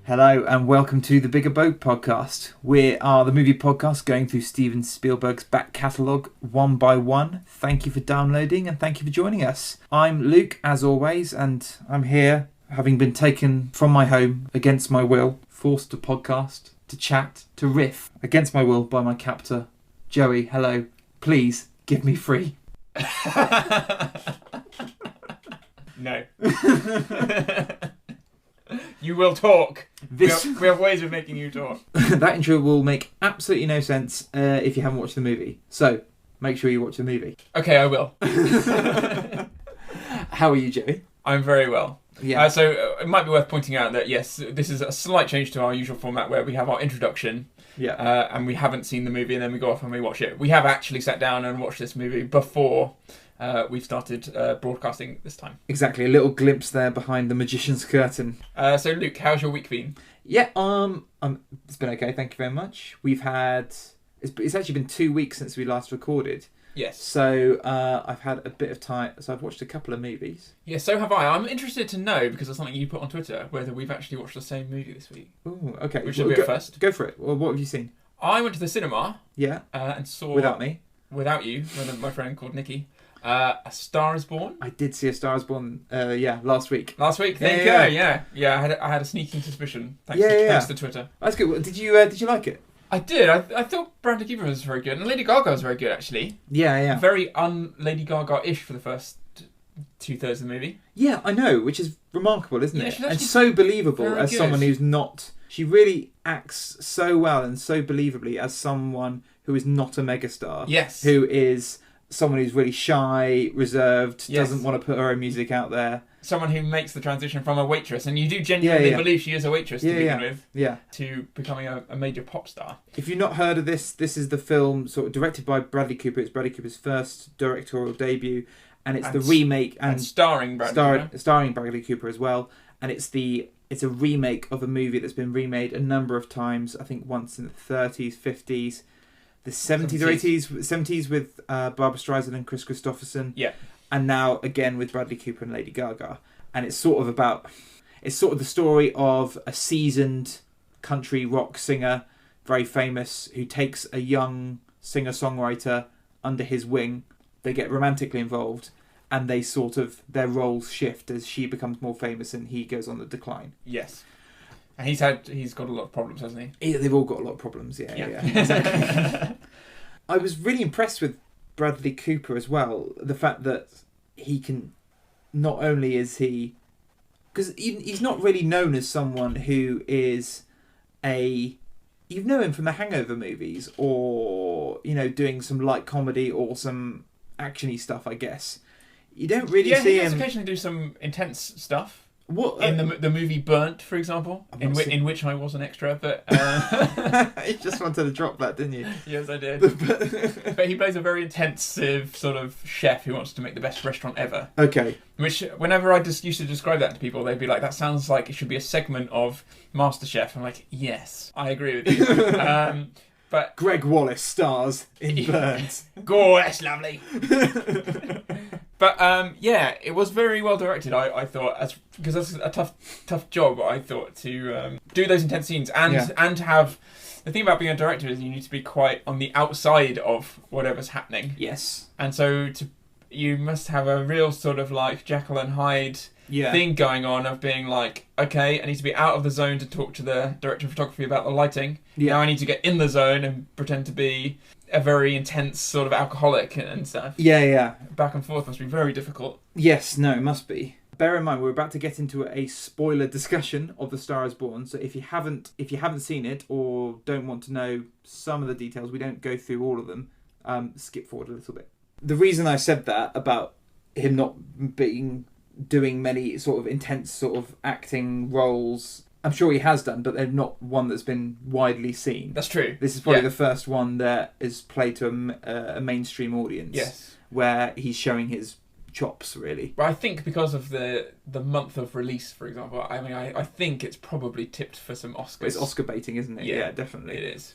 Hello and welcome to the Bigger Boat podcast. We are the movie podcast going through Steven Spielberg's back catalogue one by one. Thank you for downloading and thank you for joining us. I'm Luke, as always, and I'm here having been taken from my home against my will, forced to podcast, to chat, to riff against my will by my captor, Joey. Hello, please give me free. No. You will talk. We have ways of making you talk. That intro will make absolutely no sense if you haven't watched the movie. So, make sure you watch the movie. Okay, I will. How are you, Joey? I'm very well. Yeah. So it might be worth pointing out that, yes, this is a slight change to our usual format where we have our introduction. Yeah. And we haven't seen the movie and then we go off and we watch it. We have actually sat down and watched this movie before we've started broadcasting this time. Exactly. A little glimpse there behind the magician's curtain. So, Luke, how's your week been? Yeah, it's been okay, thank you very much. We've had... It's actually been 2 weeks since we last recorded. Yes. So, I've had a bit of time... So, I've watched a couple of movies. Yeah, so have I. I'm interested to know, because of something you put on Twitter, whether we've actually watched the same movie this week. Ooh, okay. Which should be at first. Go for it. Well, what have you seen? I went to the cinema. Yeah. And saw... Without me? Without you, my friend called Nikki. A Star is Born. I did see A Star is Born, last week. Last week, yeah. I had a sneaking suspicion. Thanks to Twitter. That's good. Well, did you like it? I did. I thought Bradley Cooper was very good, and Lady Gaga was very good actually. Yeah. Very Lady Gaga-ish for the first 2/3 of the movie. Yeah, I know, which is remarkable, isn't it? And so believable as good. Someone who's not. She really acts so well and so believably as someone who is not a megastar. Yes. Who is someone who's really shy, reserved, Yes. doesn't want to put her own music out there. Someone who makes the transition from a waitress, and you do genuinely believe she is a waitress to begin with, to becoming a major pop star. If you've not heard of this is the film sort of directed by Bradley Cooper. It's Bradley Cooper's first directorial debut, and it's the remake and starring Bradley Cooper as well. And it's a remake of a movie that's been remade a number of times. I think once in the 30s, 50s. The 70s or 70s with Barbra Streisand and Chris Christopherson. Yeah. And now again with Bradley Cooper and Lady Gaga. And it's sort of the story of a seasoned country rock singer, very famous, who takes a young singer-songwriter under his wing. They get romantically involved and their roles shift as she becomes more famous and he goes on the decline. Yes. And he's got a lot of problems, hasn't he? They've all got a lot of problems, yeah. Exactly. I was really impressed with Bradley Cooper as well. The fact that he can, not only is he... Because he's not really known as someone who is you know him from the Hangover movies or, doing some light comedy or some action-y stuff, I guess. You don't really see him... Yeah, he does occasionally do some intense stuff. What in the movie Burnt, for example, in which I was an extra, but you just wanted to drop that, didn't you? Yes, I did. But he plays a very intensive sort of chef who wants to make the best restaurant ever. Okay. Which, whenever I just used to describe that to people, they'd be like, "That sounds like it should be a segment of MasterChef." I'm like, "Yes, I agree with you." But Greg Wallace stars in Burnt. Gore, that's lovely. But it was very well directed. I thought, because that's a tough job. I thought to do those intense scenes and to have the thing about being a director is you need to be quite on the outside of whatever's happening. Yes, and so you must have a real sort of like Jekyll and Hyde thing going on of being like, okay, I need to be out of the zone to talk to the director of photography about the lighting. Yeah. Now I need to get in the zone and pretend to be a very intense sort of alcoholic and stuff. Yeah. Back and forth must be very difficult. Yes, no, it must be. Bear in mind, we're about to get into a spoiler discussion of The Star is Born. So if you haven't seen it or don't want to know some of the details, we don't go through all of them. Skip forward a little bit. The reason I said that about him not doing many sort of intense sort of acting roles, I'm sure he has done, but they're not one that's been widely seen. That's true. This is probably the first one that is played to a mainstream audience. Yes. Where he's showing his chops, really. But I think because of the month of release, for example, I mean, I think it's probably tipped for some Oscars. It's Oscar baiting, isn't it? Yeah, definitely. It is.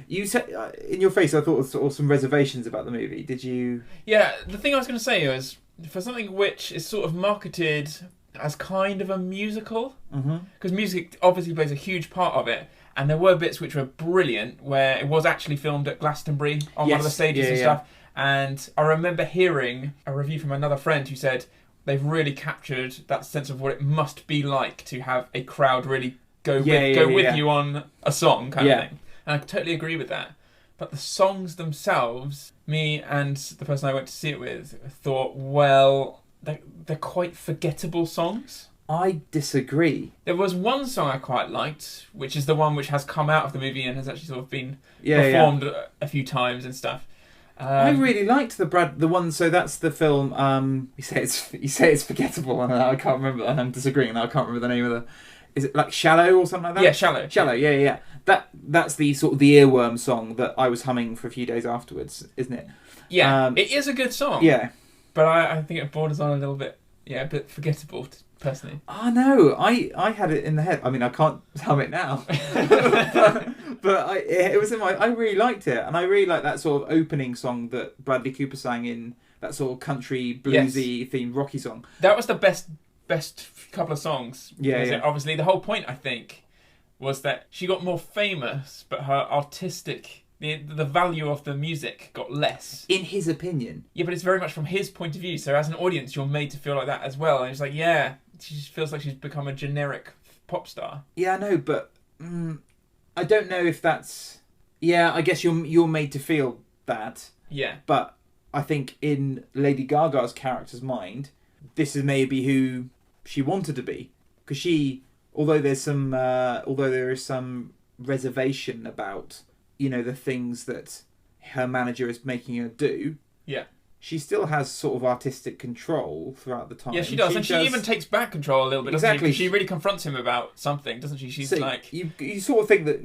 You said, in your face, I thought there were some reservations about the movie. Did you... Yeah, the thing I was going to say was, for something which is sort of marketed as kind of a musical. Mm-hmm. Because music obviously plays a huge part of it. And there were bits which were brilliant, where it was actually filmed at Glastonbury on one of the stages and stuff. And I remember hearing a review from another friend who said they've really captured that sense of what it must be like to have a crowd really go with you on a song kind of thing. And I totally agree with that. But the songs themselves, me and the person I went to see it with thought, well, they're quite forgettable songs. I disagree. There was one song I quite liked, which is the one which has come out of the movie and has actually sort of been performed a few times and stuff. I really liked the one. So that's the film. You say it's forgettable, and I can't remember. And I'm disagreeing. And I can't remember the name of the. Is it like Shallow or something like that? Yeah, Shallow. Shallow. Yeah. That's the sort of the earworm song that I was humming for a few days afterwards, isn't it? Yeah, it is a good song. Yeah, but I think it borders on a little bit. Yeah, a bit forgettable. Personally. Oh no, I had it in the head. I mean, I can't hum it now, but it was in my. I really liked it, and I really like that sort of opening song that Bradley Cooper sang in that sort of country bluesy themed Rocky song. That was the best couple of songs. Yeah. Obviously, the whole point I think was that she got more famous, but her artistic. The value of the music got less. In his opinion. Yeah, but it's very much from his point of view. So as an audience, you're made to feel like that as well. And it's like, yeah, she just feels like she's become a generic pop star. Yeah, I know, but I don't know if that's... Yeah, I guess you're made to feel that. Yeah. But I think in Lady Gaga's character's mind, this is maybe who she wanted to be. Because she, although there is some reservation about... the things that her manager is making her do. Yeah. She still has sort of artistic control throughout the time. Yeah, she does. She even takes back control a little bit, exactly. doesn't she? She really confronts him about something, doesn't she? She's like... You sort of think that,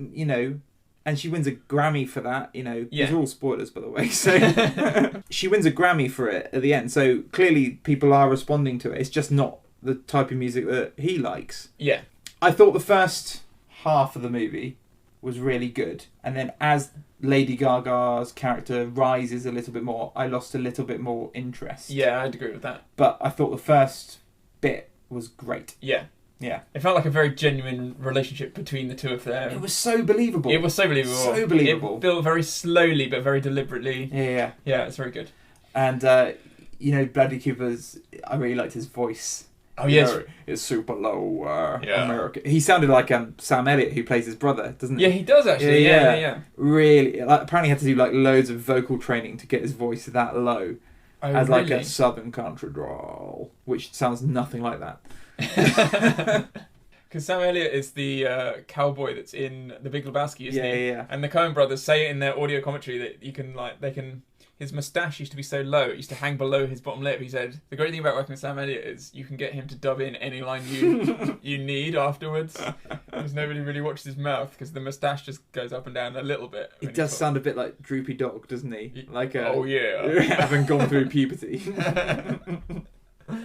and she wins a Grammy for that, These are all spoilers, by the way. So she wins a Grammy for it at the end. So clearly people are responding to it. It's just not the type of music that he likes. Yeah. I thought the first half of the movie was really good, and then as Lady Gaga's character rises a little bit more, I lost a little bit more interest. Yeah, I'd agree with that. But I thought the first bit was great. Yeah. It felt like a very genuine relationship between the two of them. It was so believable. It built very slowly but very deliberately. Yeah. Yeah, it's very good. And Bradley Cooper's, I really liked his voice. Oh yes, it's super low. American. He sounded like Sam Elliott, who plays his brother, doesn't he? Yeah, he does actually. Yeah. Really, apparently, he had to do loads of vocal training to get his voice that low, as like a southern country drawl, which sounds nothing like that. Because Sam Elliott is the cowboy that's in The Big Lebowski, isn't he? Yeah. And the Coen brothers say in their audio commentary that they can. His moustache used to be so low, it used to hang below his bottom lip. He said, the great thing about working with Sam Elliott is you can get him to dub in any line you need afterwards. Because nobody really watches his mouth, because the moustache just goes up and down a little bit. It does sound a bit like Droopy Dog, doesn't he? Oh, yeah. Having gone through puberty. But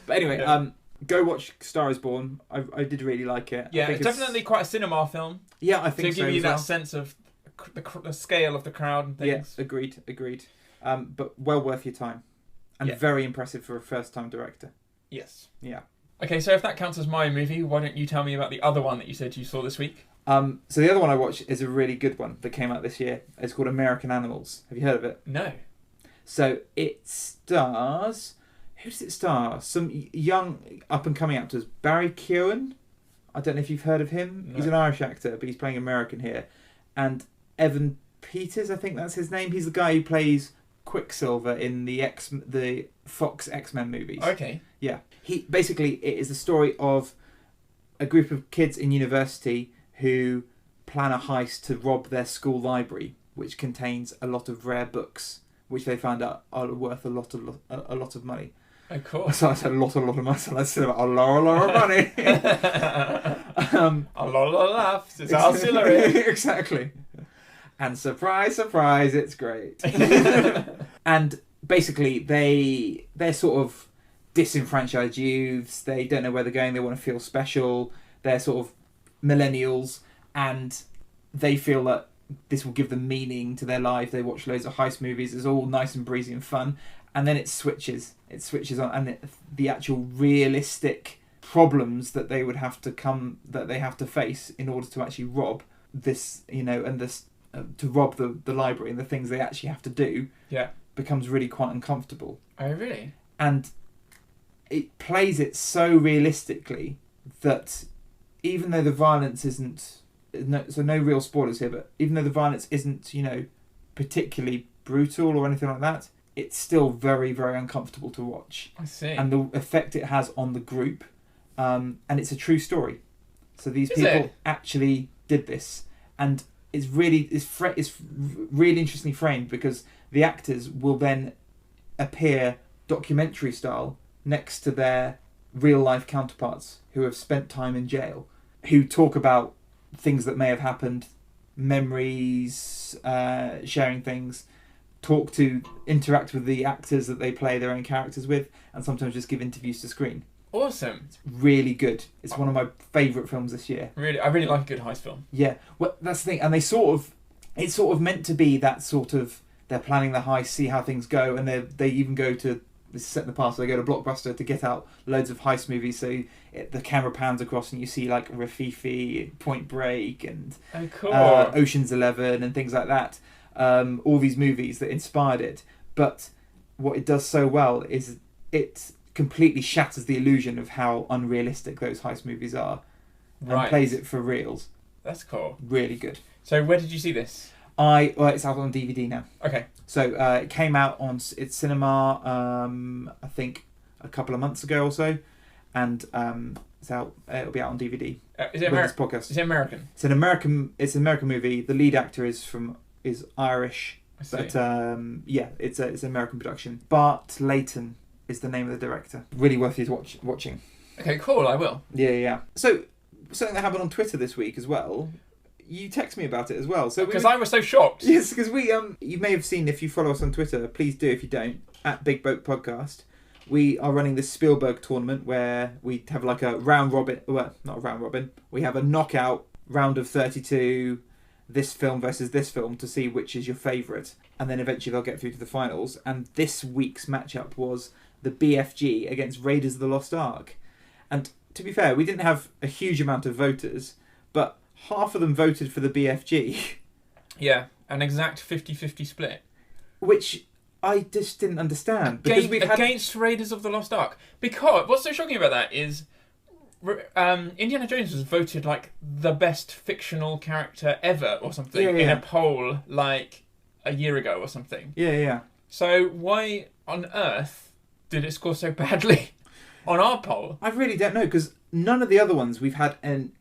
anyway, go watch Star is Born. I did really like it. Yeah, it's definitely quite a cinema film. Yeah, I think so. To give you that sense of the scale of the crowd and things. Yeah, agreed. But well worth your time. And very impressive for a first-time director. Yes. Yeah. Okay, so if that counts as my movie, why don't you tell me about the other one that you said you saw this week? So the other one I watched is a really good one that came out this year. It's called American Animals. Have you heard of it? No. So it stars... Who does it star? Some young up-and-coming actors. Barry Keoghan. I don't know if you've heard of him. No. He's an Irish actor, but he's playing American here. And Evan Peters, I think that's his name. He's the guy who plays Quicksilver in the Fox X-Men movies. Okay. Yeah. It is the story of a group of kids in university who plan a heist to rob their school library, which contains a lot of rare books, which they found out are worth a lot of money. Oh, cool. So I said a lot of money. So let's say about a lot of money. A lot of laughs. It's auxiliary. Exactly. And surprise, it's great. And basically, they're sort of disenfranchised youths. They don't know where they're going. They want to feel special. They're sort of millennials, and they feel that this will give them meaning to their life. They watch loads of heist movies. It's all nice and breezy and fun. And then it switches on, and the actual realistic problems that they have to face in order to actually rob this, to rob the library, and the things they actually have to do becomes really quite uncomfortable. Oh, really? And it plays it so realistically that even though the violence isn't... So no real spoilers here, but even though the violence isn't, particularly brutal or anything like that, it's still very, very uncomfortable to watch. I see. And the effect it has on the group, and it's a true story. So these people actually did this, and it's really interestingly framed, because the actors will then appear documentary style next to their real life counterparts who have spent time in jail, who talk about things that may have happened, memories, sharing things, interact with the actors that they play their own characters with, and sometimes just give interviews to screen. Awesome. It's really good. It's one of my favourite films this year. Really, I really like a good heist film. Yeah, well, that's the thing. And it's sort of meant to be that sort of, they're planning the heist, see how things go, and they even go to, this is set in the past, so they go to Blockbuster to get out loads of heist movies, so the camera pans across and you see like Rafifi, Point Break, and Ocean's 11 and things like that. All these movies that inspired it. But what it does so well is it completely shatters the illusion of how unrealistic those heist movies are, and plays it for reals. That's cool. Really good. So where did you see this? It's out on DVD now. Okay. So it came out on its cinema, I think a couple of months ago or so, and it's out. It'll be out on DVD. Is it This podcast. Is it American? It's an American movie. The lead actor is Irish, but it's an American production. Bart Layton is the name of the director. Really worth you watching. Okay, cool. I will. Yeah. So something that happened on Twitter this week as well. You text me about it as well. So because I was so shocked. Yes, because you may have seen, if you follow us on Twitter, please do if you don't, at Big Boat Podcast. We are running this Spielberg tournament where we have like a round robin. Well, not a round robin. We have a knockout round of 32. This film versus this film to see which is your favourite, and then eventually they'll get through to the finals. And this week's matchup was the BFG against Raiders of the Lost Ark. And to be fair, we didn't have a huge amount of voters, but half of them voted for the BFG. Yeah, an exact 50-50 split. Which I just didn't understand. Against Raiders of the Lost Ark. Because what's so shocking about that is Indiana Jones was voted like the best fictional character ever or something in a poll like a year ago or something. Yeah. So why on earth did it score so badly on our poll? I really don't know, because none of the other ones we've had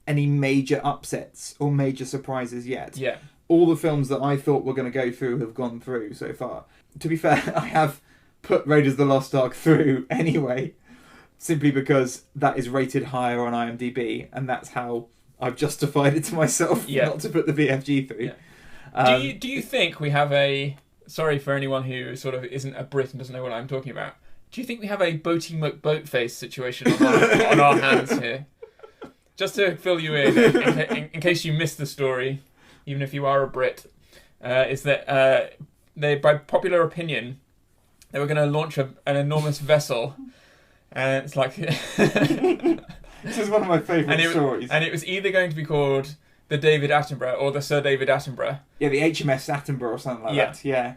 any major upsets or major surprises yet. Yeah. All the films that I thought were going to go through have gone through so far. To be fair, I have put Raiders of the Lost Ark through anyway, simply because that is rated higher on IMDb, and that's how I've justified it to myself not to put the BFG through. Yeah. Do you think we have a... Sorry for anyone who sort of isn't a Brit and doesn't know what I'm talking about. Do you think we have a Boaty McBoatface situation on our hands here? Just to fill you in case you missed the story, even if you are a Brit, is that they, by popular opinion, they were going to launch an enormous vessel, and it's like... This is one of my favourite stories. And it was either going to be called the David Attenborough or the Sir David Attenborough. Yeah, the HMS Attenborough or something like that. Yeah.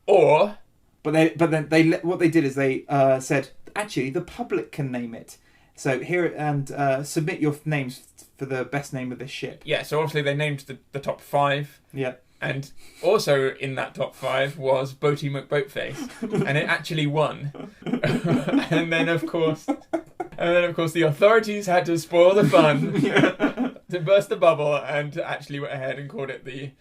Or... But then what they did is they said, actually, the public can name it. So here, and submit your names for the best name of this ship. Yeah, so obviously they named the top 5. Yeah. And also in that top 5 was Boaty McBoatface. And it actually won. And then of course the authorities had to spoil the fun to burst the bubble, and actually went ahead and called it the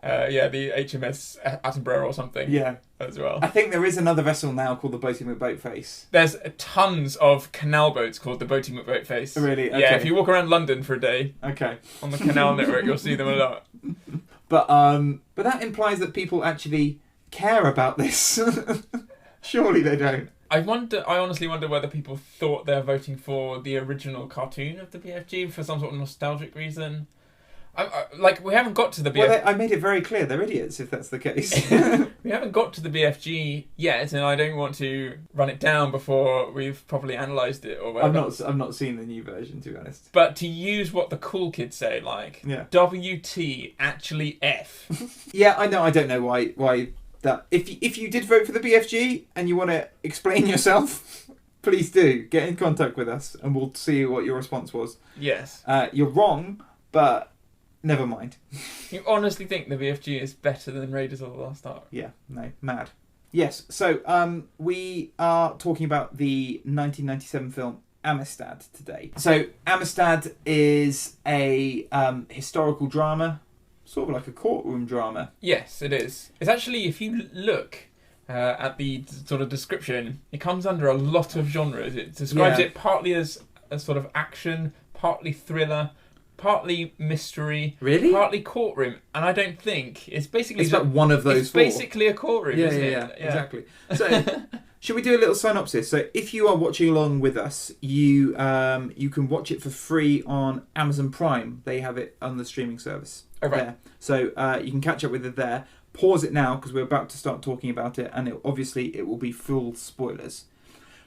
HMS Attenborough or something. Yeah. As well. I think there is another vessel now called the Boaty McBoatface. There's tons of canal boats called the Boaty McBoatface. Really? Okay. Yeah, if you walk around London for a day on the canal network, you'll see them a lot. But that implies that people actually care about this. Surely they don't. I honestly wonder whether people thought they're voting for the original cartoon of the BFG for some sort of nostalgic reason. Like, we haven't got to the BFG. Well, I made it very clear they're idiots if that's the case. We haven't got to the BFG yet, and I don't want to run it down before we've properly analysed it or whatever. I've not seen the new version, to be honest. But to use what the cool kids say, like, WT actually F. Yeah, I know. I don't know why that. If you did vote for the BFG and you want to explain yourself, please do get in contact with us, and we'll see what your response was. Yes. You're wrong, but never mind. You honestly think the BFG is better than Raiders of the Lost Ark? Yeah, no, mad. Yes, so we are talking about the 1997 film Amistad today. So Amistad is a historical drama, sort of like a courtroom drama. Yes, it is. It's actually, if you look at the sort of description, it comes under a lot of genres. It describes it partly as a sort of action, partly thriller, partly mystery, really, partly courtroom, and I don't think it's basically... It's about one of those four. It's basically a courtroom, isn't it? Yeah, exactly. So, should we do a little synopsis? So, if you are watching along with us, you can watch it for free on Amazon Prime. They have it on the streaming service. Oh, right. There. So, you can catch up with it there. Pause it now, because we're about to start talking about it, and obviously it will be full spoilers.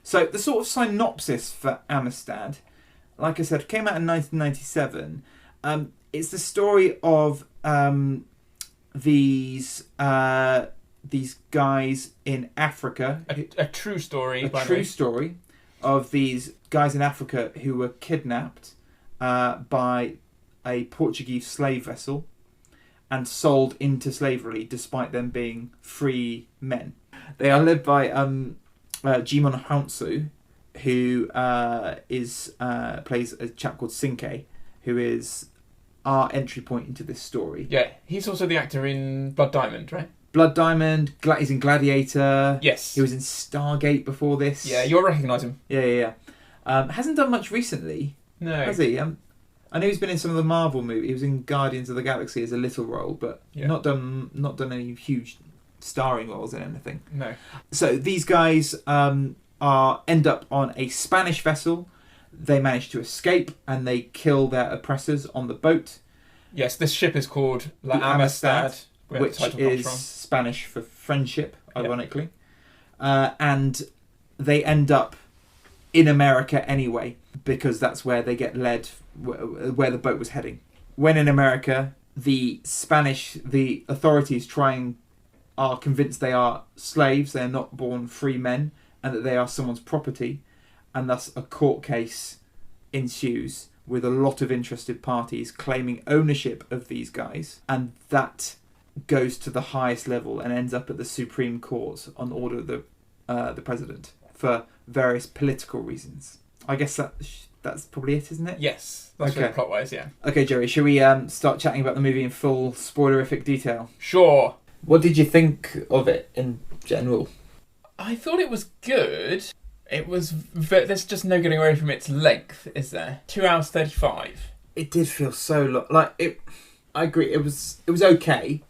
So, the sort of synopsis for Amistad, like I said, came out in 1997. It's the story of these guys in Africa. A true story. A true story of these guys in Africa who were kidnapped by a Portuguese slave vessel and sold into slavery despite them being free men. They are led by Jimon Hounsou, who plays a chap called Sinke, who is our entry point into this story. Yeah, he's also the actor in Blood Diamond, right? Blood Diamond, he's in Gladiator. Yes. He was in Stargate before this. Yeah, you'll recognise him. Yeah. Hasn't done much recently. No. Has he? I know he's been in some of the Marvel movies. He was in Guardians of the Galaxy as a little role, but not done any huge starring roles in anything. No. So these guys end up on a Spanish vessel. They manage to escape and they kill their oppressors on the boat. Yes, this ship is called La Amistad, which is Spanish for friendship, ironically. And they end up in America anyway, because that's where they get led, where the boat was heading. When in America, the authorities are convinced they are slaves, they are not born free men, and that they are someone's property, and thus a court case ensues with a lot of interested parties claiming ownership of these guys, and that goes to the highest level and ends up at the Supreme Court on order of the president for various political reasons. I guess that's probably it, isn't it? Yes, that's okay. Plot-wise, yeah. Okay, Joey, shall we start chatting about the movie in full spoilerific detail? Sure. What did you think of it in general? I thought it was good. It was... There's just no getting away from its length, is there? 2 hours 35. It did feel so long. I agree, it was okay,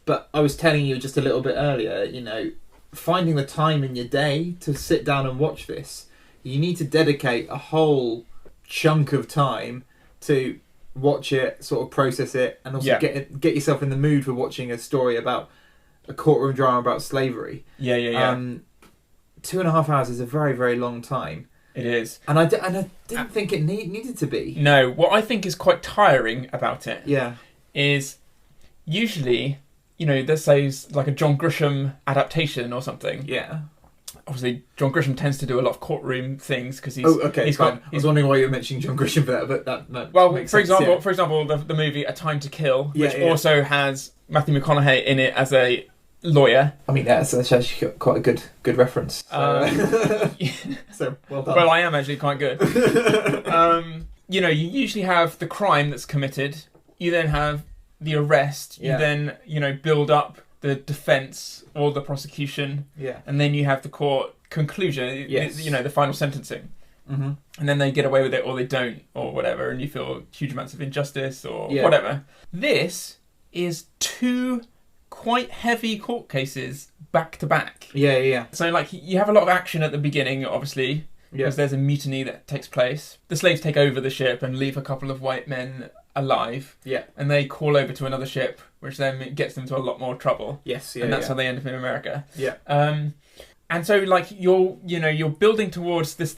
but I was telling you just a little bit earlier, finding the time in your day to sit down and watch this, you need to dedicate a whole chunk of time to watch it, sort of process it, and also get yourself in the mood for watching a story about a courtroom drama about slavery. Yeah. 2.5 hours is a very, very long time. It is. And I didn't think it needed to be. No, what I think is quite tiring about it is usually, let's say it's like a John Grisham adaptation or something. Yeah. Obviously, John Grisham tends to do a lot of courtroom things because he's... Oh, okay, I was wondering why you were mentioning John Grisham for that, but that well, for example, the movie A Time to Kill, which also has Matthew McConaughey in it as a lawyer. I mean, that's actually quite a good reference. So, well done. Well, I am actually quite good. You usually have the crime that's committed. You then have the arrest. You then, build up the defence or the prosecution. Yeah. And then you have the court conclusion, the final sentencing. Mm-hmm. And then they get away with it or they don't or whatever, and you feel huge amounts of injustice or whatever. This is 2 quite heavy court cases back to back. Yeah. So, you have a lot of action at the beginning, obviously, because there's a mutiny that takes place. The slaves take over the ship and leave a couple of white men alive. Yeah. And they call over to another ship, which then gets them to a lot more trouble. Yes, yeah. And that's how they end up in America. Yeah. And so like you're building towards this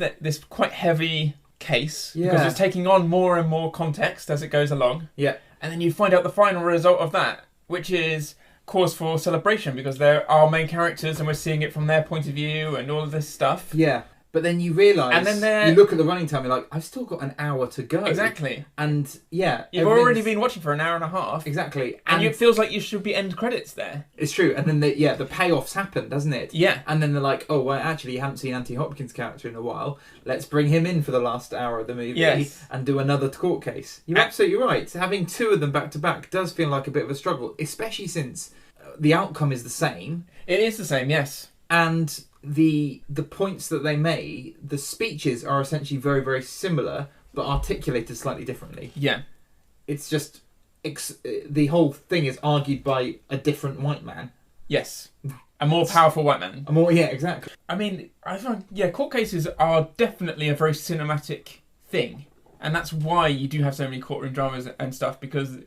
quite heavy case because it's taking on more and more context as it goes along. Yeah. And then you find out the final result of that, which is cause for celebration because they're our main characters and we're seeing it from their point of view and all of this stuff. Yeah. But then you realise, and then you look at the running time, you're like, I've still got an hour to go. Exactly. And yeah. You've already been watching for an hour and a half. Exactly. And it feels like you should be end credits there. It's true. And then the payoffs happen, doesn't it? Yeah. And then they're like, oh, well, actually, you haven't seen Anthony Hopkins' character in a while. Let's bring him in for the last hour of the movie and do another court case. You're absolutely right. Having two of them back to back does feel like a bit of a struggle, especially since the outcome is the same. It is the same, yes. And the points that they made, the speeches are essentially very, very similar, but articulated slightly differently. Yeah. It's just... the whole thing is argued by a different white man. Yes. A more powerful white man. Yeah, exactly. I mean, I find, court cases are definitely a very cinematic thing. And that's why you do have so many courtroom dramas and stuff, because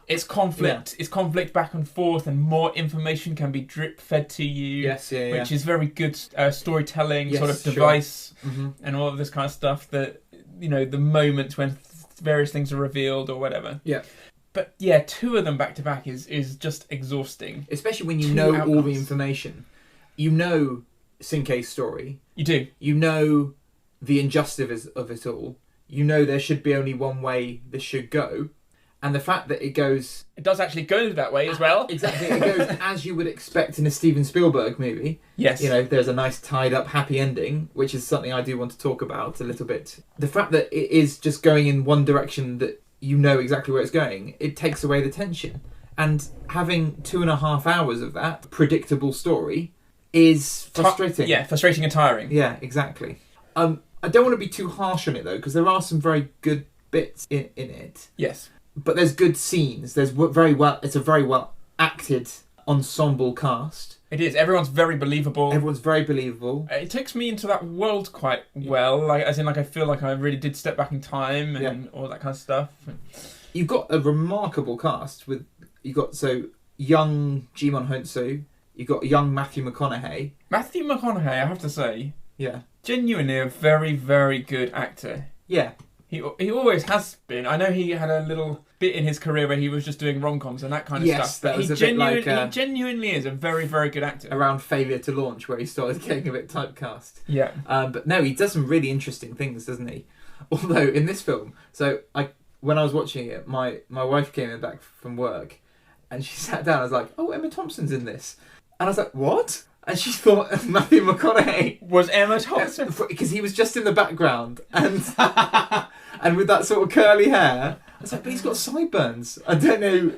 it's conflict. It's conflict back and forth, and more information can be drip fed to you. Yes, which is very good storytelling sort of device, and all of this kind of stuff. That the moments when various things are revealed or whatever. Yeah. But yeah, two of them back to back is just exhausting. Especially when you know all the information. You know Cinque's story. You do. You know the injustice of it all. You know there should be only one way this should go. And the fact that it goes... It does actually go that way as well. Exactly. It goes as you would expect in a Steven Spielberg movie. Yes. There's a nice tied up happy ending, which is something I do want to talk about a little bit. The fact that it is just going in one direction that you know exactly where it's going, it takes away the tension. And having 2.5 hours of that predictable story is frustrating. Frustrating and tiring. Yeah, exactly. I don't want to be too harsh on it, though, because there are some very good bits in it. Yes. But there's good scenes. It's a very well acted ensemble cast. It is. Everyone's very believable. It takes me into that world quite well. I feel like I really did step back in time and all that kind of stuff. You've got a remarkable cast young Jimon Hounsou. You've got young Matthew McConaughey. Matthew McConaughey, I have to say, yeah, genuinely a very, very good actor. Yeah. He always has been. I know he had a little bit in his career where he was just doing rom-coms and that kind of stuff. That was he genuinely is a very, very good actor. Around Failure to Launch, where he started getting a bit typecast. Yeah. But no, he does some really interesting things, doesn't he? Although in this film, when I was watching it, my wife came in back from work, and she sat down. I was like, "Oh, Emma Thompson's in this," and I was like, "What?" And she thought Matthew McConaughey was Emma Thompson because he was just in the background and and with that sort of curly hair. I was like, but he's got sideburns. I don't know.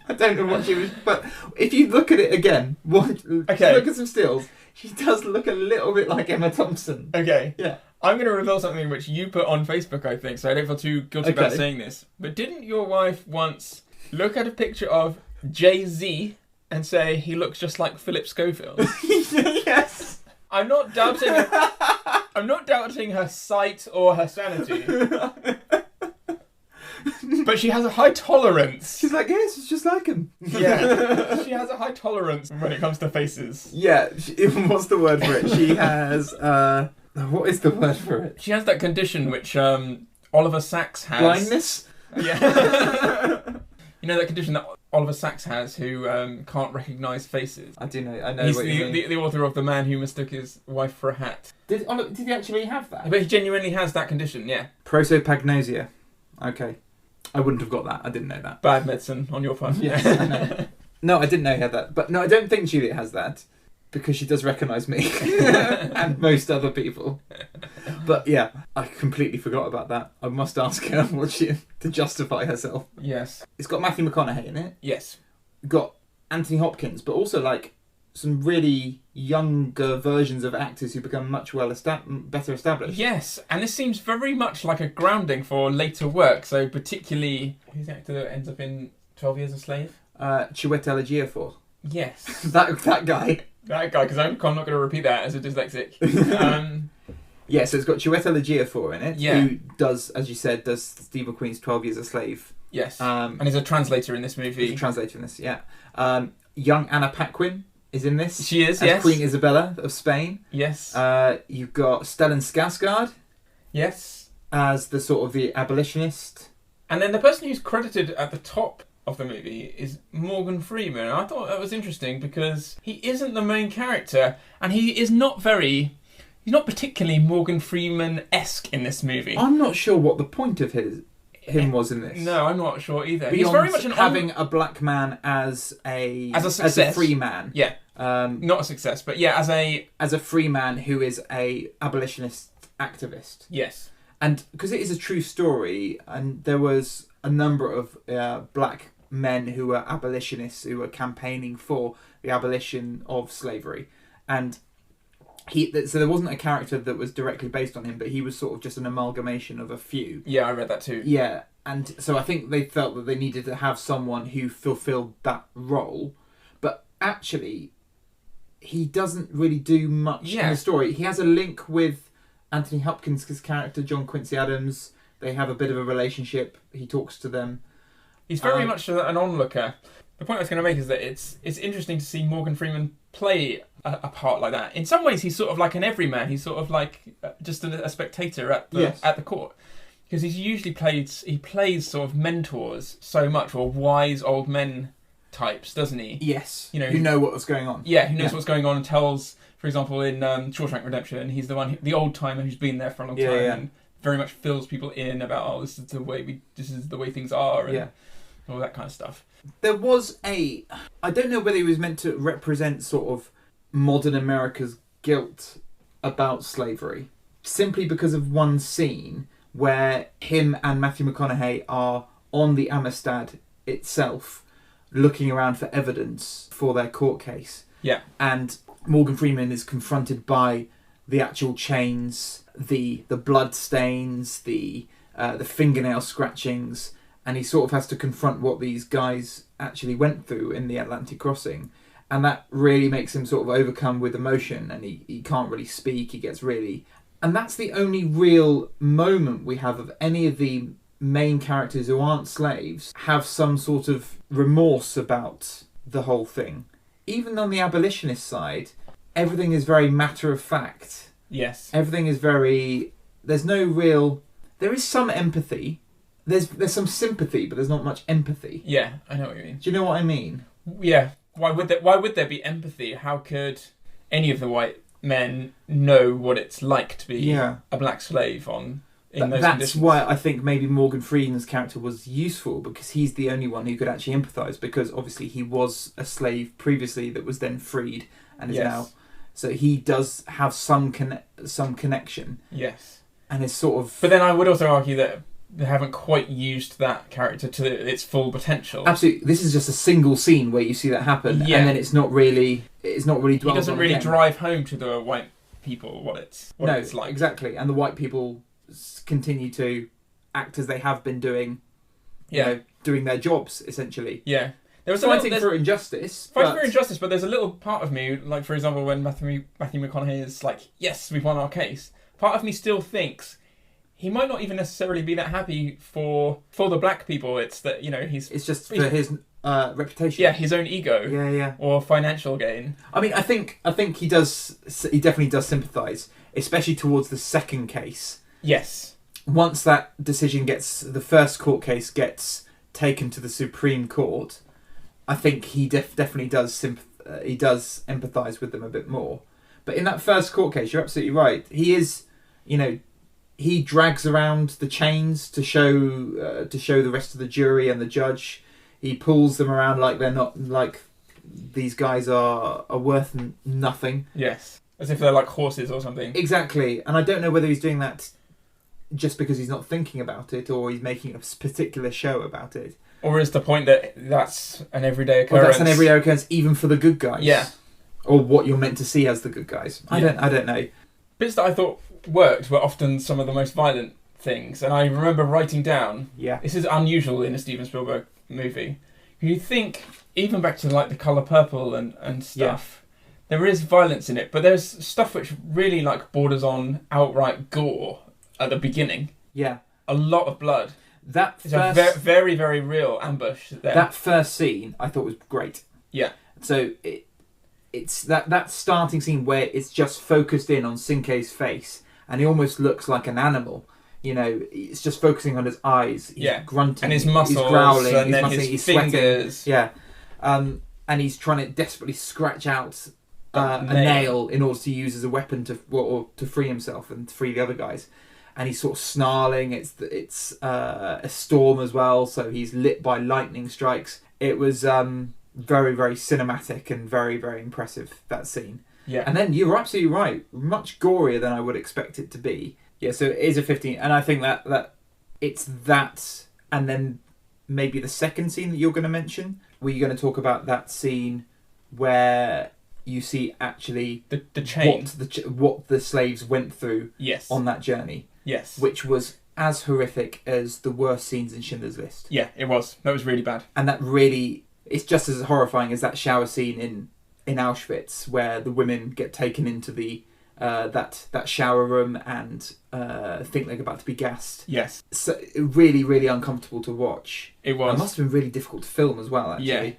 I don't know what she was. But if you look at it again, look at some stills. She does look a little bit like Emma Thompson. Okay. Yeah. I'm going to reveal something which you put on Facebook, I think, so I don't feel too guilty about saying this. But didn't your wife once look at a picture of Jay-Z and say he looks just like Philip Schofield? Yes. I'm not doubting her sight or her sanity. But she has a high tolerance. She's like, yes, it's just like him. Yeah. She has a high tolerance when it comes to faces. Yeah. What's the word for it? She has... what is the word for it? She has that condition which Oliver Sacks has. Blindness? Yeah. You know that condition that Oliver Sacks has, who can't recognise faces? I do know. I know. He's what you mean. the author of The Man Who Mistook His Wife for a Hat. Did he actually have that? But he genuinely has that condition, yeah. Prosopagnosia. Okay. I wouldn't have got that. I didn't know that. Bad medicine on your part. Yes, I know. No, I didn't know he had that. But no, I don't think Juliet has that. Because she does recognise me. And most other people. But yeah, I completely forgot about that. I must ask her to justify herself. Yes. It's got Matthew McConaughey in it. Yes. Got Anthony Hopkins, but also some really younger versions of actors who become much better established. Yes, and this seems very much like a grounding for later work. So particularly, who's the actor that ends up in 12 Years a Slave? Chiwetel Ejiofor. Yes. that guy. That guy, because I'm not going to repeat that as a dyslexic. Yeah, so it's got Chiwetel Ejiofor in it, Yeah. who does, as you said, does Steve McQueen's 12 Years a Slave. Yes. And he's a translator in this movie. He's a translator in this, yeah. Young Anna Paquin is in this. She is, as yes. Queen Isabella of Spain. Yes. You've got Stellan Skarsgård. Yes. As the sort of the abolitionist. And then the person who's credited at the top of the movie is Morgan Freeman. I thought that was interesting because he isn't the main character, and he is not very... He's not particularly Morgan Freeman-esque in this movie. I'm not sure what the point of him was in this. No, I'm not sure either. Beyond he's very much having a black man as a success. as a free man. Yeah. Not a success, but yeah, as a free man who is a abolitionist activist. Yes. And because it is a true story, and there was a number of black men who were abolitionists who were campaigning for the abolition of slavery, and so there wasn't a character that was directly based on him, but he was sort of just an amalgamation of a few. Yeah, I read that too. Yeah, and so I think they felt that they needed to have someone who fulfilled that role, but actually, he doesn't really do much in the story. He has a link with Anthony Hopkins' character, John Quincy Adams. They have a bit of a relationship. He talks to them. He's very much an onlooker. The point I was going to make is that it's interesting to see Morgan Freeman play a part like that. In some ways, he's sort of like an everyman. He's sort of like just a spectator at the court, because he's usually plays sort of mentors so much, or wise old men types, doesn't he? Yes. Who know what's going on. Yeah, who knows what's going on and tells. For example, in Shawshank Redemption, he's the old timer who's been there for a long time and very much fills people in about this is the way things are and all that kind of stuff. There was I don't know whether he was meant to represent sort of modern America's guilt about slavery, simply because of one scene where him and Matthew McConaughey are on the Amistad itself, looking around for evidence for their court case. Yeah. And Morgan Freeman is confronted by the actual chains, the blood stains, the fingernail scratchings, and he sort of has to confront what these guys actually went through in the Atlantic crossing, and that really makes him sort of overcome with emotion, and he can't really speak. He gets really, and that's the only real moment we have of any of the main characters who aren't slaves have some sort of remorse about the whole thing. Even on the abolitionist side, everything is very matter of fact. Yes. Everything is very... There's no real... There is some empathy. There's some sympathy, but there's not much empathy. Yeah, I know what you mean. Do you know what I mean? Yeah. Why would there be empathy? How could any of the white men know what it's like to be a black slave in those that's conditions? Why I think maybe Morgan Freeman's character was useful, because he's the only one who could actually empathise, because obviously he was a slave previously that was then freed and is now... So he does have some connection. Yes. And it's sort of... But then I would also argue that they haven't quite used that character to its full potential. Absolutely. This is just a single scene where you see that happen, and then it's not really dwelled He doesn't on really again. Drive home to the white people what it's like. Exactly. And the white people continue to act as they have been doing, doing their jobs, essentially. Yeah. There was fighting for injustice. Fighting for injustice, but there's a little part of me, like, for example, when Matthew McConaughey is like, yes, we've won our case, part of me still thinks he might not even necessarily be that happy for the black people. It's that, it's just for his reputation. Yeah, his own ego. Yeah. Or financial gain. I mean, I think he definitely does sympathise, especially towards the second case. Yes. Once that decision the first court case gets taken to the Supreme Court, I think he definitely does empathise with them a bit more. But in that first court case, you're absolutely right. He is, he drags around the chains to show the rest of the jury and the judge. He pulls them around like they're not, like these guys are worth nothing. Yes, as if they're like horses or something. Exactly, and I don't know whether he's doing that just because he's not thinking about it, or he's making a particular show about it. Or is the point that that's an everyday occurrence? Or that's an everyday occurrence even for the good guys. Yeah. Or what you're meant to see as the good guys. I don't know. Bits that I thought worked were often some of the most violent things. And I remember writing down, this is unusual in a Steven Spielberg movie. You think, even back to like The Colour Purple and stuff, There is violence in it, but there's stuff which really like borders on outright gore at the beginning. Yeah. A lot of blood. It's a very, very real ambush there. That first scene I thought was great. Yeah. So it's that starting scene where it's just focused in on Sinkei's face, and he almost looks like an animal. You know, it's just focusing on his eyes. He's grunting. And his muscles. He's growling. And then his fingers. Sweating. Yeah. And he's trying to desperately scratch out a nail in order to use as a weapon to free himself and to free the other guys. And he's sort of snarling. It's a storm as well, so he's lit by lightning strikes. It was very, very cinematic and very, very impressive, that scene. Yeah. And then you're absolutely right. Much gorier than I would expect it to be. Yeah, so it is a 15. And I think that it's that, and then maybe the second scene that you're going to mention, where you're going to talk about that scene where you see actually the chain, what the slaves went through on that journey. Yes. Which was as horrific as the worst scenes in Schindler's List. Yeah, it was. That was really bad. And that really, it's just as horrifying as that shower scene in Auschwitz, where the women get taken into the that shower room and think they're about to be gassed. Yes. So really, really uncomfortable to watch. It was. It must have been really difficult to film as well, actually.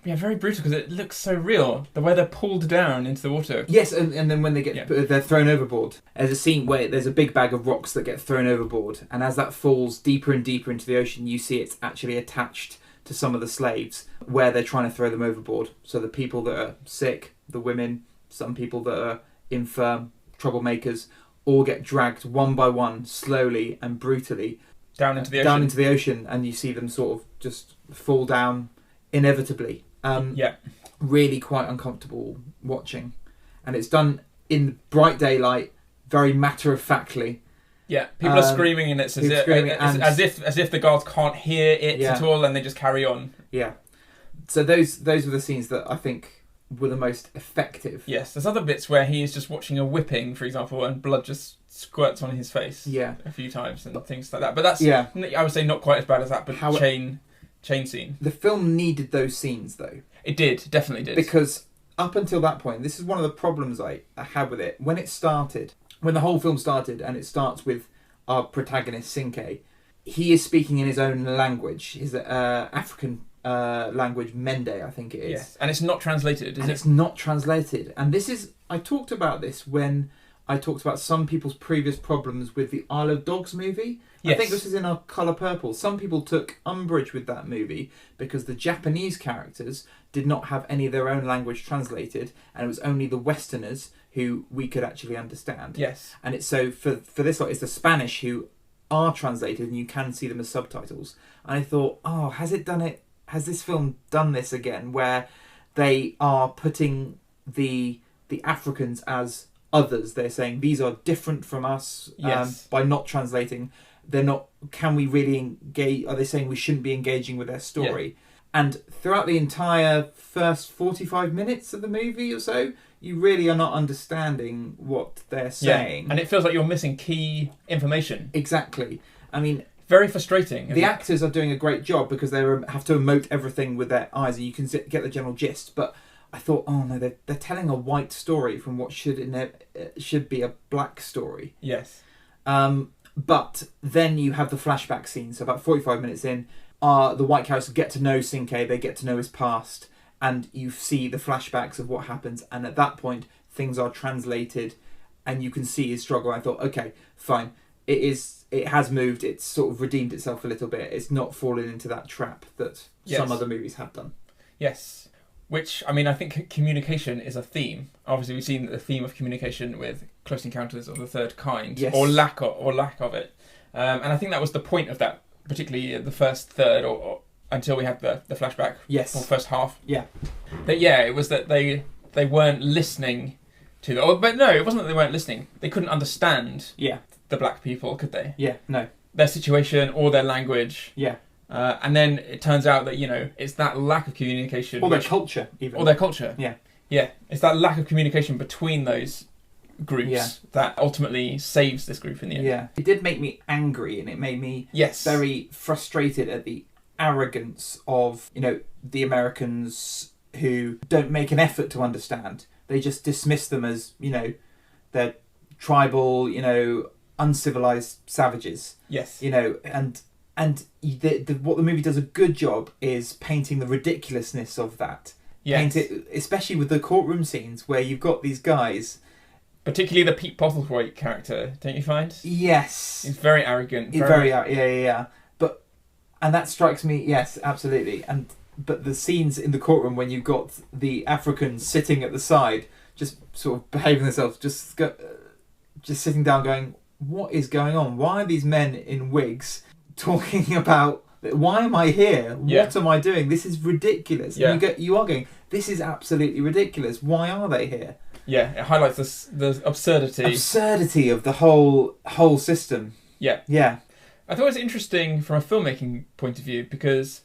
Yeah, very brutal, because it looks so real. The way they're pulled down into the water. Yes, and then when they they're thrown overboard. There's a scene where there's a big bag of rocks that get thrown overboard, and as that falls deeper and deeper into the ocean, you see it's actually attached to some of the slaves where they're trying to throw them overboard. So the people that are sick, the women, some people that are infirm, troublemakers, all get dragged one by one, slowly and brutally down into the ocean, and you see them sort of just fall down inevitably. Really quite uncomfortable watching, and it's done in bright daylight, very matter-of-factly. Yeah, people are screaming, and it's as if the guards can't hear it at all, and they just carry on. Yeah, so those were the scenes that I think were the most effective. Yes, there's other bits where he is just watching a whipping, for example, and blood just squirts on his face. Yeah, a few times and things like that. But that's I would say not quite as bad as that. But chain scene. The film needed those scenes, though. It did, definitely did. Because up until that point, this is one of the problems I had with it. When the whole film started, and it starts with our protagonist, Sinkei, he is speaking in his own language, his African language, Mende, I think it is. Yes, and it's not translated, It's not translated. And I talked about this when I talked about some people's previous problems with the Isle of Dogs movie. Yes. I think this is in our Colour Purple. Some people took umbrage with that movie because the Japanese characters did not have any of their own language translated, and it was only the Westerners who we could actually understand. Yes. And it's so for this lot, it's the Spanish who are translated, and you can see them as subtitles. And I thought, has this film done this again, where they are putting the Africans as others? They're saying these are different from us by not translating. They're not. Can we really engage? Are they saying we shouldn't be engaging with their story? Yeah. And throughout the entire first 45 minutes of the movie or so, you really are not understanding what they're saying. Yeah. And it feels like you're missing key information. Exactly. I mean, very frustrating. The actors are doing a great job because they have to emote everything with their eyes, and you can get the general gist. But I thought, oh no, they're telling a white story from what should be a black story. Yes. But then you have the flashback scene. So about 45 minutes in, the white characters get to know Sinkei, they get to know his past, and you see the flashbacks of what happens. And at that point, things are translated, and you can see his struggle. I thought, okay, fine. It has moved. It's sort of redeemed itself a little bit. It's not fallen into that trap that some other movies have done. Yes. Which, I mean, I think communication is a theme. Obviously, we've seen the theme of communication with Close Encounters of the Third Kind, or lack of it. And I think that was the point of that, particularly the first third, or until we had the flashback. Yes. Or first half. Yeah. But it was that they weren't listening to them. But no, it wasn't that they weren't listening. They couldn't understand the black people, could they? Yeah, no. Their situation or their language. Yeah. And then it turns out that, it's that lack of communication. Or their culture, even. Or their culture. Yeah. Yeah. It's that lack of communication between those groups that ultimately saves this group in the end. Yeah. It did make me angry, and it made me very frustrated at the arrogance of, the Americans who don't make an effort to understand. They just dismiss them as, they're tribal, uncivilized savages. Yes. And what the movie does a good job is painting the ridiculousness of that. Yes. Paint it, especially with the courtroom scenes where you've got these guys. Particularly the Pete Postlethwaite character, don't you find? Yes. He's very arrogant. Yeah. And that strikes me, yes, absolutely. But the scenes in the courtroom when you've got the Africans sitting at the side, just sort of behaving themselves, just sitting down going, what is going on? Why are these men in wigs talking about, why am I here? What am I doing? This is ridiculous. Yeah. And you are going, this is absolutely ridiculous. Why are they here? Yeah, it highlights the absurdity of the whole system. Yeah. Yeah. I thought it was interesting from a filmmaking point of view because,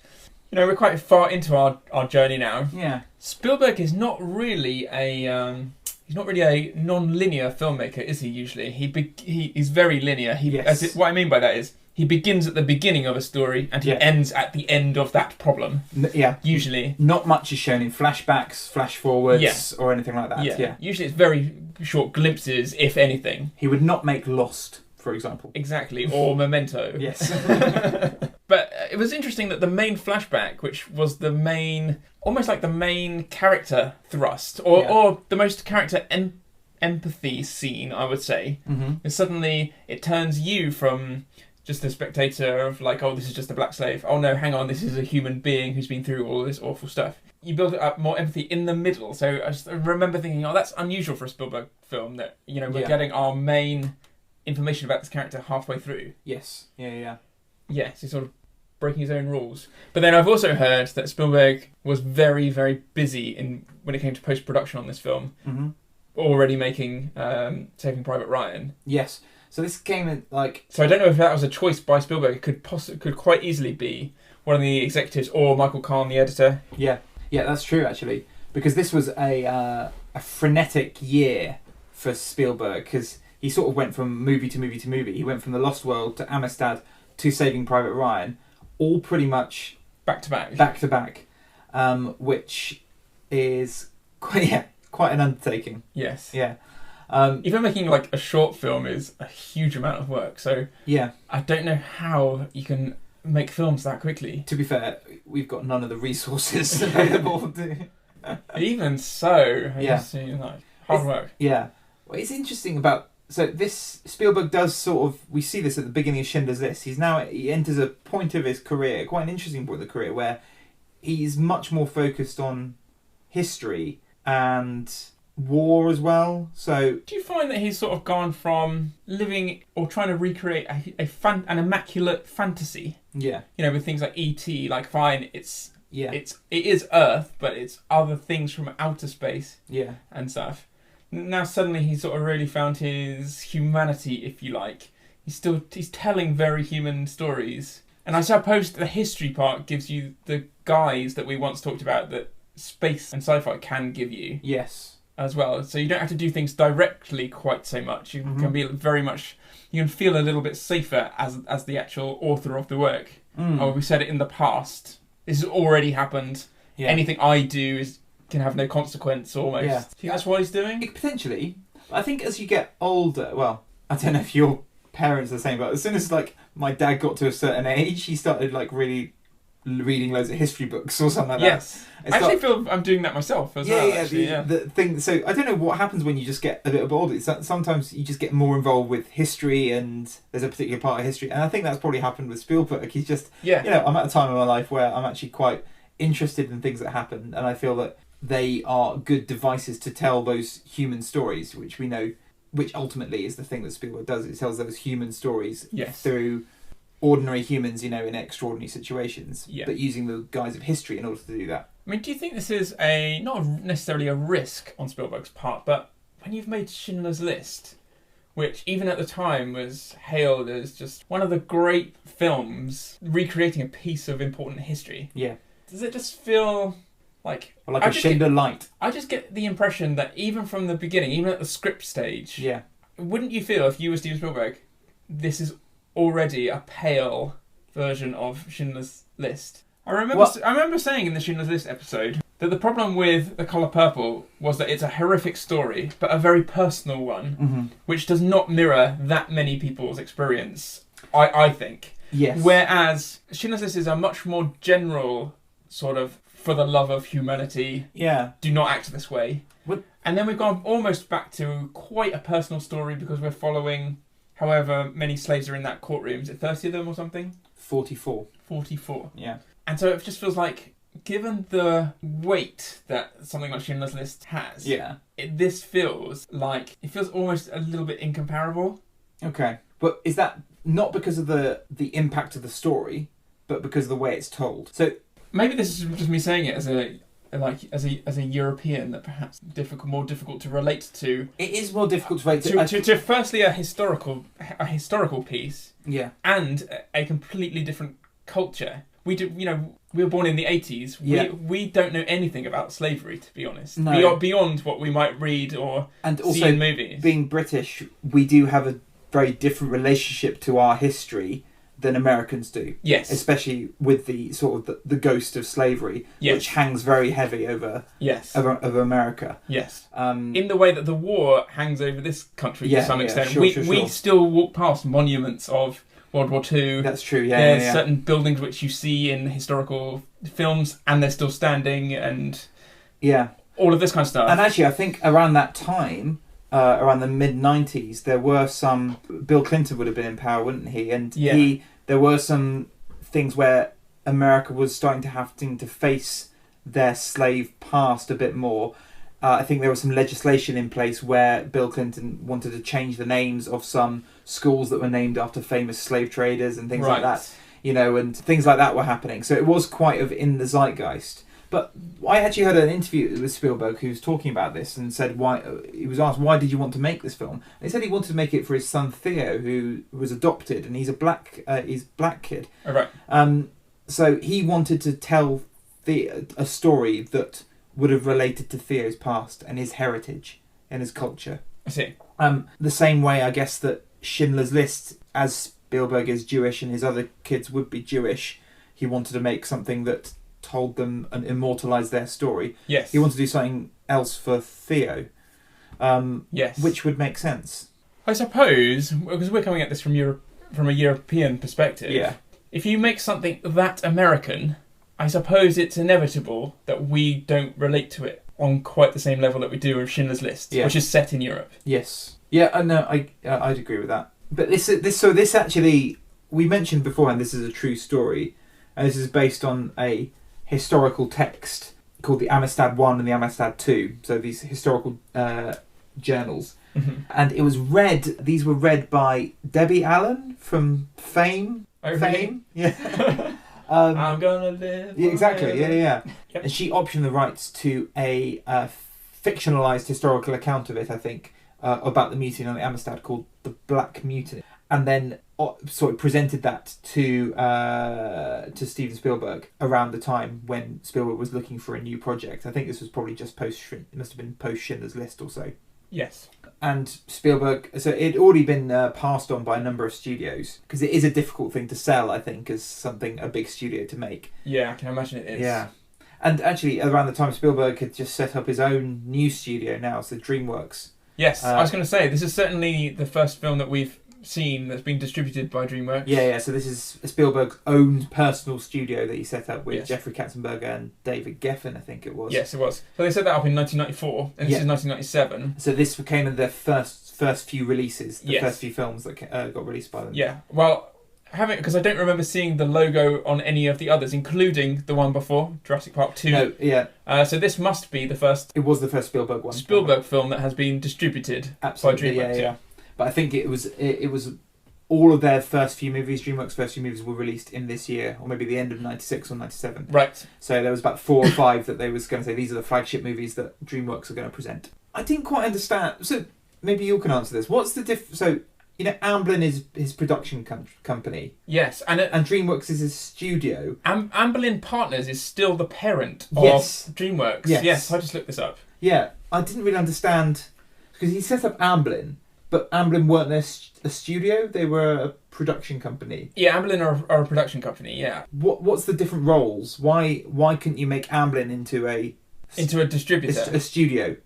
we're quite far into our journey now. Yeah. Spielberg is not really a non-linear filmmaker, is he? Usually, he's very linear. What I mean by that is he begins at the beginning of a story and he ends at the end of that problem. Yeah. Usually, not much is shown in flashbacks, flash forwards, or anything like that. Yeah. Usually, it's very short glimpses, if anything. He would not make Lost, for example. Exactly, or Memento. Yes. But it was interesting that the main flashback, which was almost like the main character thrust, or the most character empathy scene, I would say, is suddenly it turns you from just a spectator of like, oh, this is just a black slave. Oh no, hang on, this is a human being who's been through all this awful stuff. You build up more empathy in the middle. So I just remember thinking, oh, that's unusual for a Spielberg film that, we're getting our main information about this character halfway through. Yes. Yeah. Yes, he's sort of breaking his own rules. But then I've also heard that Spielberg was very, very busy when it came to post-production on this film, already making Saving Private Ryan. Yes. So this came in like... So I don't know if that was a choice by Spielberg. It could quite easily be one of the executives or Michael Kahn, the editor. Yeah, that's true actually, because this was a frenetic year for Spielberg because he sort of went from movie to movie to movie. He went from The Lost World to Amistad to Saving Private Ryan, all pretty much back to back, which is quite an undertaking. Yes. Yeah. Even making like a short film is a huge amount of work. So yeah, I don't know how you can make films that quickly. To be fair, we've got none of the resources available. Even so, hard work. Yeah. Well, it's interesting about. So this Spielberg does sort of, we see this at the beginning of Schindler's List. He enters a point of his career, quite an interesting point of the career, where he's much more focused on history and war as well. So do you find that he's sort of gone from living or trying to recreate an immaculate fantasy? Yeah. With things like E.T., like fine, it is Earth, but it's other things from outer space. Yeah. And stuff. Now suddenly he's sort of really found his humanity, if you like. He's telling very human stories. And I suppose the history part gives you the guise that we once talked about that space and sci-fi can give you. Yes. As well. So you don't have to do things directly quite so much. You can be very much... You can feel a little bit safer as the actual author of the work. Oh, we said it in the past. This has already happened. Yeah. Anything I do can have no consequence almost. Yeah. Think that's what he's doing? Potentially. I think as you get older, well, I don't know if your parents are the same, but as soon as like my dad got to a certain age, he started like really reading loads of history books or something like that. Yes. I actually feel I'm doing that myself as well. The thing. So I don't know what happens when you just get a bit older. Sometimes you just get more involved with history and there's a particular part of history. And I think that's probably happened with Spielberg. He's just, I'm at a time in my life where I'm actually quite interested in things that happen. And I feel that they are good devices to tell those human stories, which we know, which ultimately is the thing that Spielberg does. It tells those human stories through ordinary humans, in extraordinary situations, but using the guise of history in order to do that. I mean, do you think this is not necessarily a risk on Spielberg's part, but when you've made Schindler's List, which even at the time was hailed as just one of the great films recreating a piece of important history, does it just feel like a Schindler Light? I just get the impression that even from the beginning, even at the script stage, wouldn't you feel if you were Steven Spielberg, this is already a pale version of Schindler's List? I remember saying in the Schindler's List episode that the problem with The Colour Purple was that it's a horrific story, but a very personal one, which does not mirror that many people's experience, I think. Yes. Whereas Schindler's List is a much more general sort of, for the love of humanity, do not act this way. What? And then we've gone almost back to quite a personal story because we're following however many slaves are in that courtroom. Is it 30 of them or something? 44. 44. Yeah. And so it just feels like, given the weight that something like Schindler's List has, this feels like, it feels almost a little bit incomparable. Okay. But is that not because of the impact of the story, but because of the way it's told? So maybe this is just me saying it as a European, that perhaps more difficult to relate to. It is more difficult to relate to firstly a historical piece, and a completely different culture. We were born in the 80s. Yeah. We don't know anything about slavery, to be honest. No. Beyond what we might read or see in movies. Being British, we do have a very different relationship to our history than Americans do. Yes. Especially with the sort of the ghost of slavery, which hangs very heavy over over America. Yes. In the way that the war hangs over this country to some extent. Sure. We still walk past monuments of World War II. That's true, There's certain buildings which you see in historical films and they're still standing, and all of this kind of stuff. And actually, I think around that time, around the mid-90s, there were some... Bill Clinton would have been in power, wouldn't he? And there were some things where America was starting to have to face their slave past a bit more. I think there was some legislation in place where Bill Clinton wanted to change the names of some schools that were named after famous slave traders and things like that. And things like that were happening. So it was quite in the zeitgeist. But I actually heard an interview with Spielberg who was talking about this and said he was asked, why did you want to make this film? And he said he wanted to make it for his son Theo, who was adopted, and he's a black kid. Oh, right. So he wanted to tell a story that would have related to Theo's past and his heritage and his culture. I see. The same way, I guess, that Schindler's List, as Spielberg is Jewish and his other kids would be Jewish, he wanted to make something that told them and immortalised their story. Yes. He wanted to do something else for Theo. Yes. Which would make sense. I suppose, because we're coming at this from a European perspective. Yeah. If you make something that American, I suppose it's inevitable that we don't relate to it on quite the same level that we do with Schindler's List, which is set in Europe. Yes. Yeah, no, I'd agree with that. But this actually, we mentioned beforehand, this is a true story, and this is based on a historical text called the Amistad 1 and the Amistad 2, so these historical journals. Mm-hmm. And these were read by Debbie Allen from Fame. Oh, Fame? Really? Yeah. I'm gonna live. Yeah, exactly, yeah. Yep. And she optioned the rights to a fictionalised historical account of it, I think, about the mutiny on the Amistad called The Black Mutiny. And then sort of presented that to Steven Spielberg around the time when Spielberg was looking for a new project. I think this was probably just it must have been post Schindler's List or so. Yes. And Spielberg, so it had already been passed on by a number of studios, because it is a difficult thing to sell, I think, as a big studio to make. Yeah, I can imagine it is. Yeah. And actually, around the time, Spielberg had just set up his own new studio now, so DreamWorks. Yes, I was going to say, this is certainly the first film that we've seen that's been distributed by DreamWorks. Yeah, so this is Spielberg's own personal studio that he set up with Yes. Jeffrey Katzenberger and David Geffen, I think it was. Yes, it was. So they set that up in 1994, and this is 1997. So this became their first few releases, the Yes. first few films that got released by them. Yeah, well, because I don't remember seeing the logo on any of the others, including the one before, Jurassic Park 2. No, yeah. So this must be the first It was the first Spielberg one. Spielberg film that has been distributed Absolutely, by DreamWorks. yeah. But I think it was all of their first few movies, DreamWorks' first few movies, were released in this year, or maybe the end of 96 or 97. Right. So there was about 4 or 5 that they was going to say, these are the flagship movies that DreamWorks are going to present. I didn't quite understand. So maybe you can answer this. What's the So, Amblin is his production company. Yes. And DreamWorks is his studio. Amblin Partners is still the parent of DreamWorks. Yes, I just looked this up. Yeah, I didn't really understand, because he set up Amblin, but Amblin weren't a studio, they were a production company. Yeah, Amblin are a production company, yeah. What's the different roles? Why couldn't you make Amblin into a into a distributor, a studio,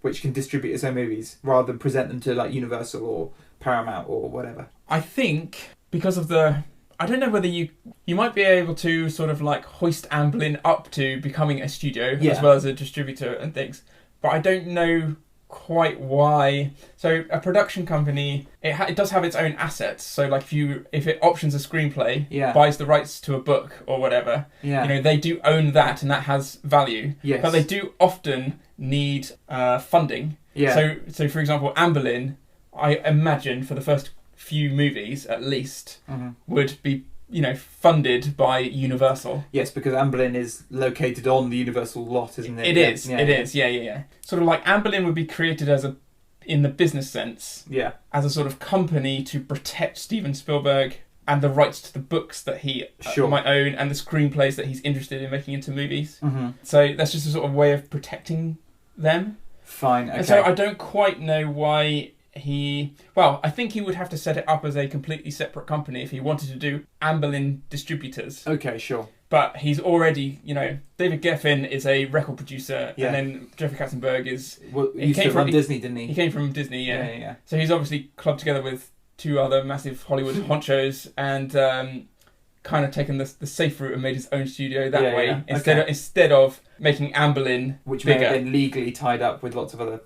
which can distribute its own movies rather than present them to like Universal or Paramount or whatever. I think because of I don't know whether you might be able to sort of like hoist Amblin up to becoming a studio as well as a distributor and things, but I don't know quite why. So a production company, it does have its own assets. So like if it options a screenplay, buys the rights to a book or whatever, they do own that, and that has value. Yes. But they do often need funding. Yeah. So for example, Amblin, I imagine for the first few movies at least would be funded by Universal. Yes, because Amblin is located on the Universal lot, isn't it? It is. Yeah. Sort of like Amblin would be created in the business sense, as a sort of company to protect Steven Spielberg and the rights to the books that he might own and the screenplays that he's interested in making into movies. So that's just a sort of way of protecting them. Fine. Okay. And so I don't quite know why I think he would have to set it up as a completely separate company if he wanted to do Amblin Distributors. Okay, sure. But he's already, David Geffen is a record producer, and then Jeffrey Katzenberg is... Well, he came from Disney, didn't he? He came from Disney, yeah. So he's obviously clubbed together with two other massive Hollywood honchos and kind of taken the safe route and made his own studio that way, instead of making Amblin which bigger. May have been legally tied up with lots of other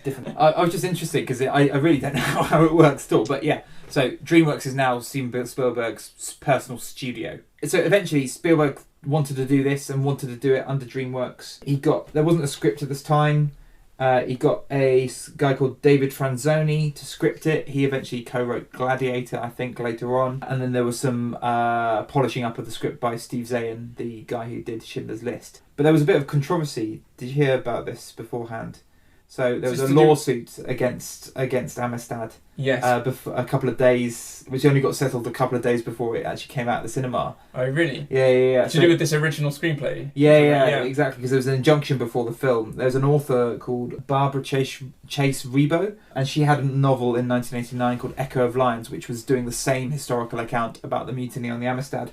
different... I was just interested because I really don't know how it works at all, but so DreamWorks is now Steven Spielberg's personal studio. So eventually Spielberg wanted to do this and wanted to do it under DreamWorks. There wasn't a script at this time. He got a guy called David Franzoni to script it. He eventually co-wrote Gladiator, I think, later on. And then there was some polishing up of the script by Steve Zayn, the guy who did Schindler's List. But there was a bit of controversy. Did you hear about this beforehand? So there was a lawsuit against Amistad. Yes. A couple of days, which only got settled a couple of days before it actually came out at the cinema. Oh, really? Yeah. To do with this original screenplay? Yeah, exactly, because there was an injunction before the film. There's an author called Barbara Chase Rebo, and she had a novel in 1989 called Echo of Lions, which was doing the same historical account about the mutiny on the Amistad.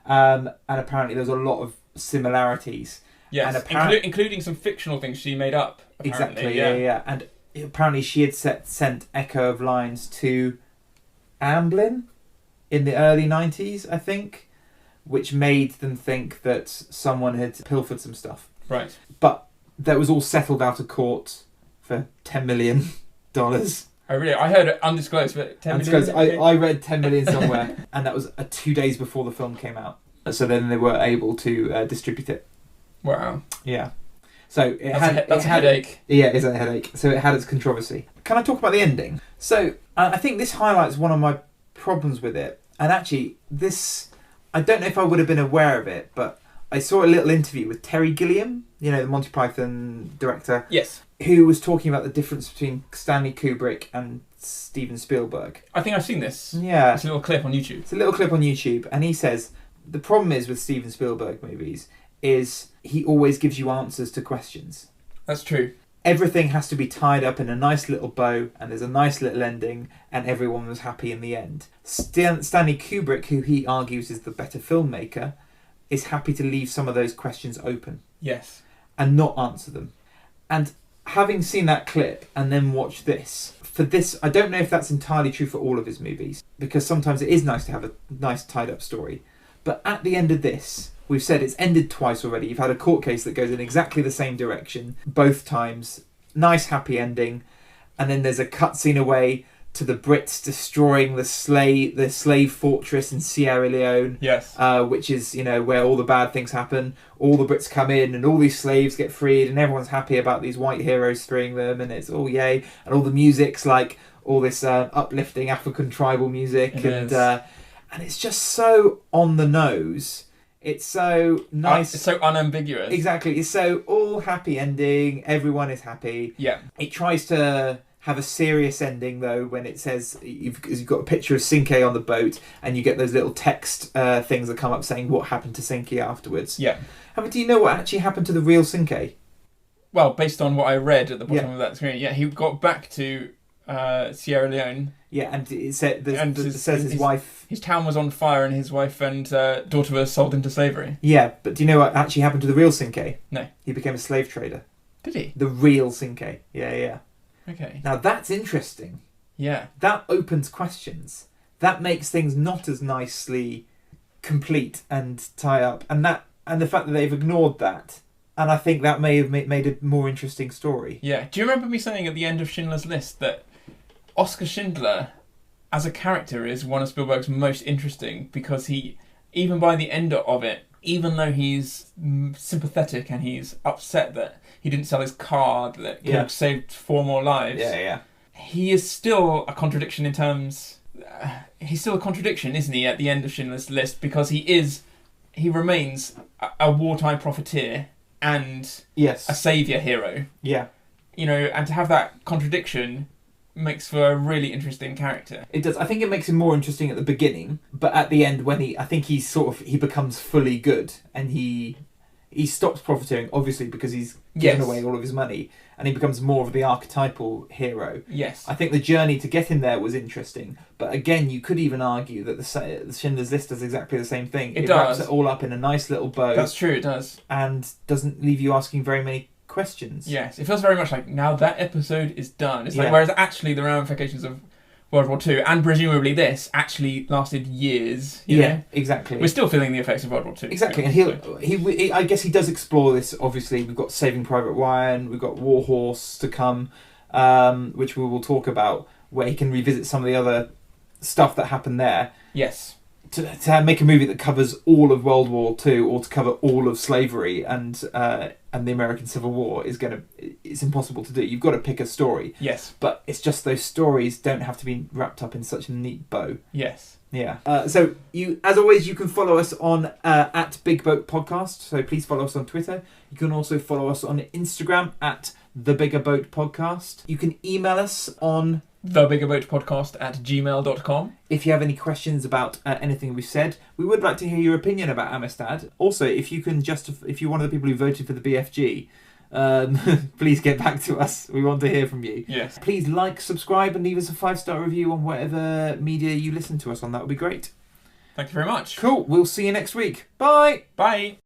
And apparently there's a lot of similarities. Yes, including some fictional things she made up. Exactly, yeah. And apparently she had sent Echo of Lions to Amblin in the early 90s, I think, which made them think that someone had pilfered some stuff. Right. But that was all settled out of court for $10 million. Oh, really? I heard it undisclosed, but $10 million? I read $10 million somewhere, and that was 2 days before the film came out. So then they were able to distribute it. Wow. Yeah. So that's a headache. Yeah, it is a headache. So it had its controversy. Can I talk about the ending? So I think this highlights one of my problems with it. And actually, I don't know if I would have been aware of it, but I saw a little interview with Terry Gilliam, the Monty Python director. Yes. Who was talking about the difference between Stanley Kubrick and Steven Spielberg. I think I've seen this. Yeah. It's a little clip on YouTube. It's a little clip on YouTube, and he says the problem is with Steven Spielberg movies is he always gives you answers to questions. That's true. Everything has to be tied up in a nice little bow, and there's a nice little ending, and everyone was happy in the end. Stanley Kubrick, who he argues is the better filmmaker, is happy to leave some of those questions open. Yes. And not answer them. And having seen that clip and then watched this, I don't know if that's entirely true for all of his movies, because sometimes it is nice to have a nice tied up story. But at the end of this, we've said it's ended twice already. You've had a court case that goes in exactly the same direction both times. Nice happy ending. And then there's a cutscene away to the Brits destroying the slave fortress in Sierra Leone. Yes. Which is, where all the bad things happen. All the Brits come in and all these slaves get freed and everyone's happy about these white heroes freeing them, and it's all yay. And all the music's like all this uplifting African tribal music. And it's just so on the nose. It's so nice. It's so unambiguous. Exactly. It's so all happy ending. Everyone is happy. Yeah. It tries to have a serious ending, though, when it says you've got a picture of Cinque on the boat and you get those little text things that come up saying what happened to Cinque afterwards. Yeah. Do you know what actually happened to the real Cinque? Well, based on what I read at the bottom of that screen, he got back to Sierra Leone. Yeah, and it says his wife... His town was on fire and his wife and daughter were sold into slavery. Yeah, but do you know what actually happened to the real Cinque? No. He became a slave trader. Did he? The real Cinque. Yeah. Okay. Now that's interesting. Yeah. That opens questions. That makes things not as nicely complete and tie up. And the fact that they've ignored that. And I think that may have made a more interesting story. Yeah. Do you remember me saying at the end of Schindler's List that Oskar Schindler, as a character, is one of Spielberg's most interesting because he, even by the end of it, even though he's sympathetic and he's upset that he didn't sell his car that could have saved 4 more lives, he is still a contradiction in terms... he's still a contradiction, isn't he, at the end of Schindler's List, because he remains a wartime profiteer and a saviour hero. Yeah. You know, and to have that contradiction makes for a really interesting character. It does. I think it makes him more interesting at the beginning, but at the end when he becomes fully good and he stops profiteering, obviously, because he's given away all of his money, and he becomes more of the archetypal hero. Yes. I think the journey to get him there was interesting, but again, you could even argue that the Schindler's List does exactly the same thing. It does. Wraps it all up in a nice little bow. That's true, it does. And doesn't leave you asking very many questions. Yes, it feels very much like now that episode is done. It's like, whereas actually the ramifications of World War II, and presumably this, actually lasted years. You know? Exactly. We're still feeling the effects of World War II. Exactly, and he I guess he does explore this. Obviously, we've got Saving Private Ryan, we've got War Horse to come, which we will talk about, where he can revisit some of the other stuff that happened there. Yes. To make a movie that covers all of World War II, or to cover all of slavery and the American Civil War it's impossible to do. You've got to pick a story. Yes. But it's just those stories don't have to be wrapped up in such a neat bow. Yes. Yeah. So you, as always, you can follow us on at Big Boat Podcast. So please follow us on Twitter. You can also follow us on Instagram at The Bigger Boat Podcast. You can email us on thebiggerboatpodcast@gmail.com. if you have any questions about anything we've said. We would like to hear your opinion about Amistad. Also, if you're one of the people who voted for the BFG, please get back to us. We want to hear from you. Yes. Please like, subscribe, and leave us a 5-star review on whatever media you listen to us on. That would be great. Thank you very much. Cool. We'll see you next week. Bye. Bye.